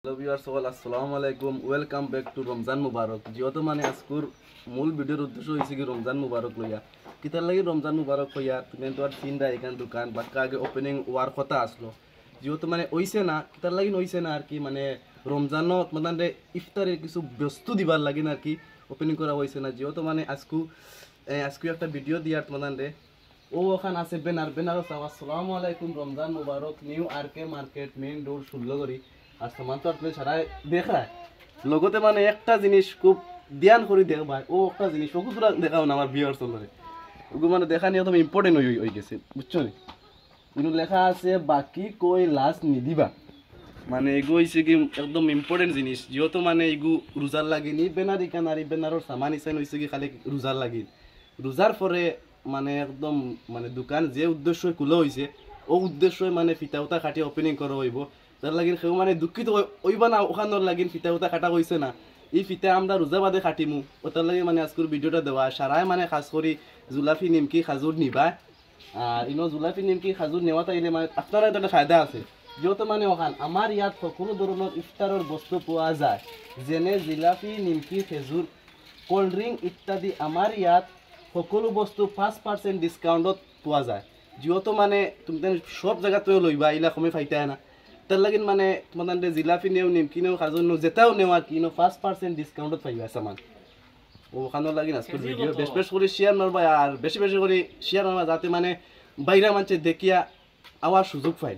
hello viewers সকল আসসালামু আলাইকুম ওয়েলকাম ব্যাক টু রমজান মুবারক যেহেতু মানে আজকুর মূল ভিডিওর উদ্দেশ্য হয়েছে কি রমজান মুবারক লইয়া কিতার লাগি রমজান মুবারক হইয়া তুমি তো আর চিন্তা এখান দোকান বাক্কা আগে ওপেনিং ওয়ার কথা আসলো যেহেতু মানে হইছে না কিতার লাগি হইছে না আর কি মানে রমজানত মানে ইফতারের কিছু বস্তু দিবার লাগি না আর কি ওপেনিং করা হয়েছে না যেহেতু মানে আজকু একটা ভিডিও দিয়ার মানে ও ওখান আছে বেনার আসসালামু আলাইকুম রমজান মুবারক নিউ আরকে মার্কেট মেইন রোড শুল্লগড়ি আর সামান তো আপনি ছাড়াই দেখায় লগতে মানে একটা জিনিস খুব ধ্যান করে দেখবাই ও একটা জিনিস ওকে তোরা দেখাও না আমার ভিউয়ার্স চলরে ওকে মানে দেখা নিয়ে একদম ইম্পর্টেন্ট হয়ে গেছে বুঝছো নি কিন্তু লেখা আছে বাকি কই লাশ নিদিবা মানে এগু হয়েছে কি একদম ইম্পর্টেন্ট জিনিস যেহেতু মানে এগু রোজার লাগিনি বেনারি কানারি বেনারর সামান ইসান হয়েছে কি খালি রোজার লাগিন রোজার পরে মানে একদম মানে দোকান যে উদ্দেশ্য খোলা হয়েছে ও উদ্দেশ্য মানে ফিতা উতা খাটিয়ে ওপেনিং করা হইব তার লাগিন সেও মানে দুঃখিত ওইবা না ওখানোর লাগিন ফিতা উতা কাটা হয়েছে না এই ফিতা আমরা রোজা বাদে কাটিমু ও তার লাগে মানে আজকের ভিডিওটা দেওয়া সারাই মানে খাস করি জুলাফি নিমকি খাজুর নিবা আর ইনো জুলাফি নিমকি খাজুর নেওয়া তাইলে মানে আপনারা একটা ফায়দা আছে যেহেতু মানে ওখান আমার ইয়াত সকলো ধরনের ইফতারের বস্তু পাওয়া যায় যেনে জিলাপি নিমকি খেজুর কোল্ড ড্রিঙ্ক ইত্যাদি আমার ইয়াত সকলো বস্তু 5% ডিসকাউন্টত পোৱা যায় যেহেতু মানে তুমি সব জায়গাতে লইবা ইলা কমে ফাইতা না তার লাগিন মানে তোমাদের জিলাপি নেও নিমকি নেও খাজুর নেও যেটাও নেও আর কি 5% ডিসকাউন্টত পাইবা সামান ওখানে লাগিন আজকের ভিডিও বেশ করে শেয়ার মারবা আর বেশি করে শেয়ার মারবা যাতে মানে বাইরা মানুষ দেখিয়া আওয়ার সুযোগ পায়